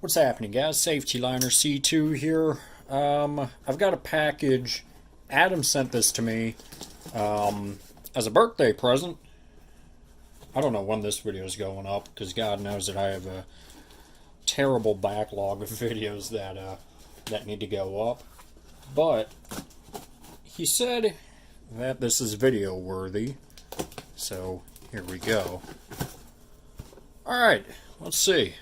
What's happening, guys? Safety Liner C2 here. I've got a package. Adam sent this to me as a birthday present. I don't know when this video is going up because God knows that I have a terrible backlog of videos that need to go up. But he said that this is video worthy, so here we go. Alright, let's see.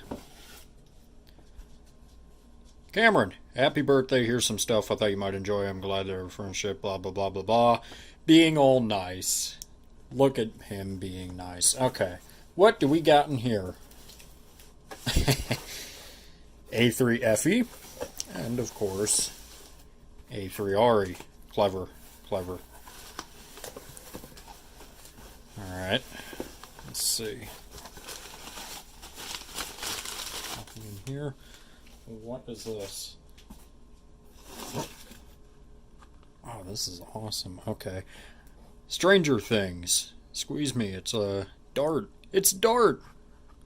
Cameron, happy birthday. Here's some stuff I thought you might enjoy. I'm glad they're a friendship, blah, blah, blah, blah, blah. Being all nice. Look at him being nice. Okay, what do we got in here? A3FE, and of course, A3RE. Clever, clever. Alright, let's see. Nothing in here. What is this? Oh, this is awesome. Okay. Stranger Things. Squeeze me. It's a Dart. It's Dart!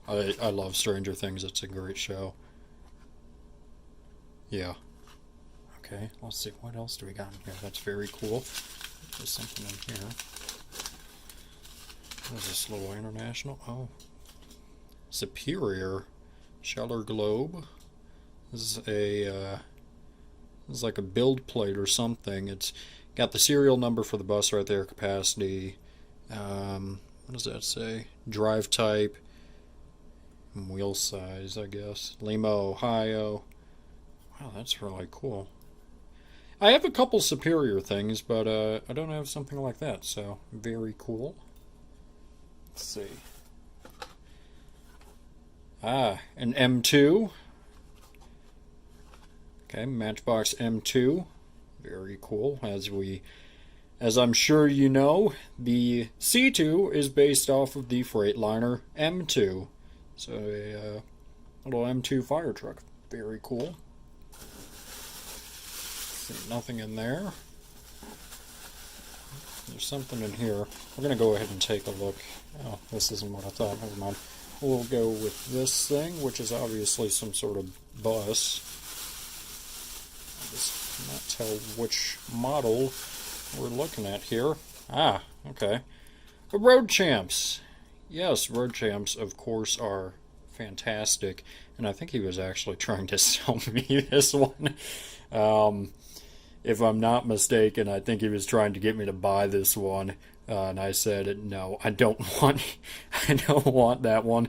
I love Stranger Things. It's a great show. Yeah. Okay, let's see. What else do we got in here? That's very cool. There's something in here. What is this little international? Oh. Superior. Scheller Globe. This is like a build plate or something. It's got the serial number for the bus right there, capacity. What does that say? Drive type. And wheel size, I guess. Lima, Ohio. Wow, that's really cool. I have a couple Superior things, but I don't have something like that, so very cool. Let's see. Ah, an M2. Okay, Matchbox M2, very cool. As I'm sure you know, the C2 is based off of the Freightliner M2, so a little M2 fire truck, very cool. See, nothing in there. There's something in here. We're gonna go ahead and take a look. Oh, this isn't what I thought. Never mind. We'll go with this thing, which is obviously some sort of bus. Cannot tell which model we're looking at here. Ah, okay. The Road Champs. Yes, Road Champs, of course, are fantastic. And I think he was actually trying to sell me this one. If I'm not mistaken, I think he was trying to get me to buy this one. And I said, no, I don't want that one.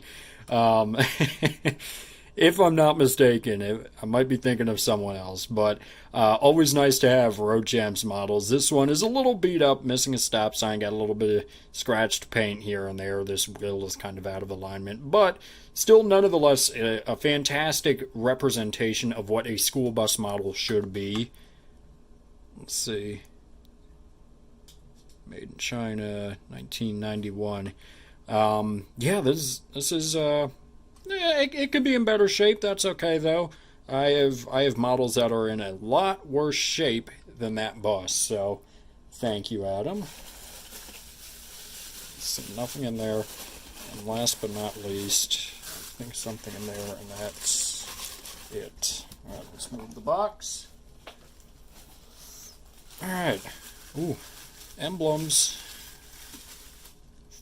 If I'm not mistaken, I might be thinking of someone else, but always nice to have Road Champs models. This one is a little beat up, missing a stop sign, got a little bit of scratched paint here and there. This wheel is kind of out of alignment, but still nonetheless a fantastic representation of what a school bus model should be. Let's see. Made in China, 1991. Yeah, this is it could be in better shape. That's okay though. I have models that are in a lot worse shape than that bus. So, thank you, Adam. See, nothing in there. And last but not least, I think something in there, and that's it. All right, let's move the box. All right. Ooh, emblems.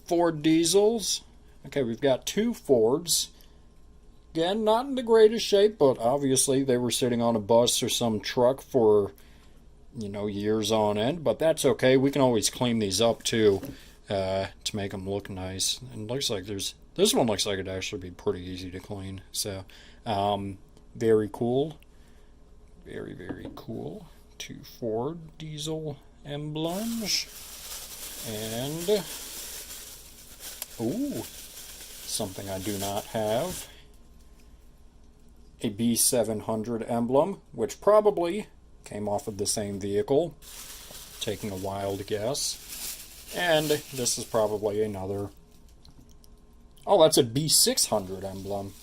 Ford diesels. Okay, we've got two Fords. Again, not in the greatest shape, but obviously they were sitting on a bus or some truck for, years on end. But that's okay. We can always clean these up too to make them look nice. And it looks like this one looks like it'd actually be pretty easy to clean. So, very cool. Very, very cool. Two Ford diesel emblems. And, ooh, something I do not have. A B700 emblem, which probably came off of the same vehicle, taking a wild guess. And this is probably another. Oh, that's a B600 emblem.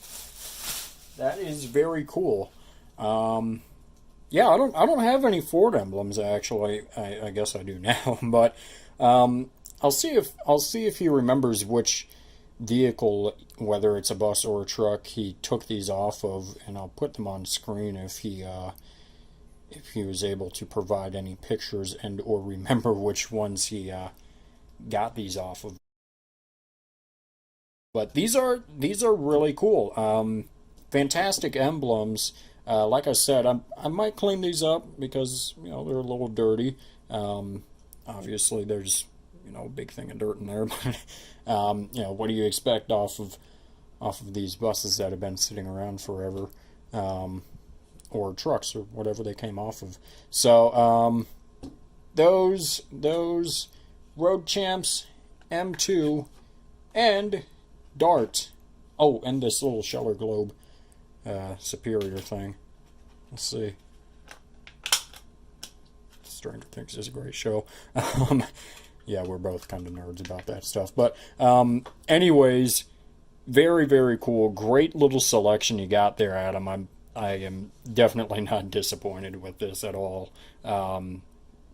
That is very cool. Yeah, I don't have any Ford emblems actually. I guess I do now, but I'll see if he remembers which vehicle, whether it's a bus or a truck, he took these off of, and I'll put them on screen if he was able to provide any pictures and or remember which ones he got these off of. But these are really cool. Fantastic emblems. Like I said, I might clean these up because they're a little dirty. Obviously, there's a big thing of dirt in there, but what do you expect off of these buses that have been sitting around forever, or trucks or whatever they came off of? So those Road Champs M2 and Dart. Oh, and this little Sheller Globe Superior thing. Let's see. Stranger Things is a great show. Yeah, we're both kind of nerds about that stuff. But anyways, very, very cool. Great little selection you got there, Adam. I am definitely not disappointed with this at all.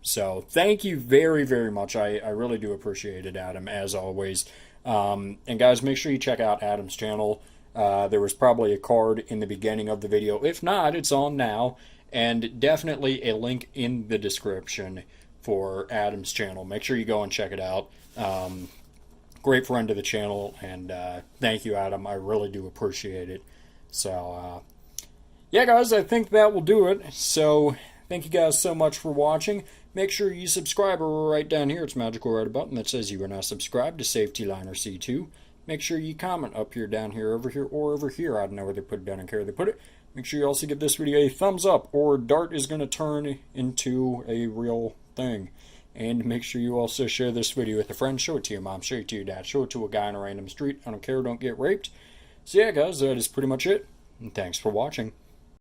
So thank you very, very much. I really do appreciate it, Adam, as always. And guys, make sure you check out Adam's channel. There was probably a card in the beginning of the video. If not, it's on now. And definitely a link in the description for Adam's channel. Make sure you go and check it out. Great friend of the channel, and thank you, Adam. I really do appreciate it. So, yeah, guys, I think that will do it. So, thank you guys so much for watching. Make sure you subscribe right down here. It's a magical red button that says you are now subscribed to Safety Liner C2. Make sure you comment up here, down here, over here, or over here. I don't know where they put it, down in care they put it. Make sure you also give this video a thumbs up, or Dart is going to turn into a real thing. And make sure you also share this video with a friend. Show it to your mom, show it to your dad, show it to a guy on a random street. I don't care, don't get raped. So yeah, guys, that is pretty much it. And thanks for watching.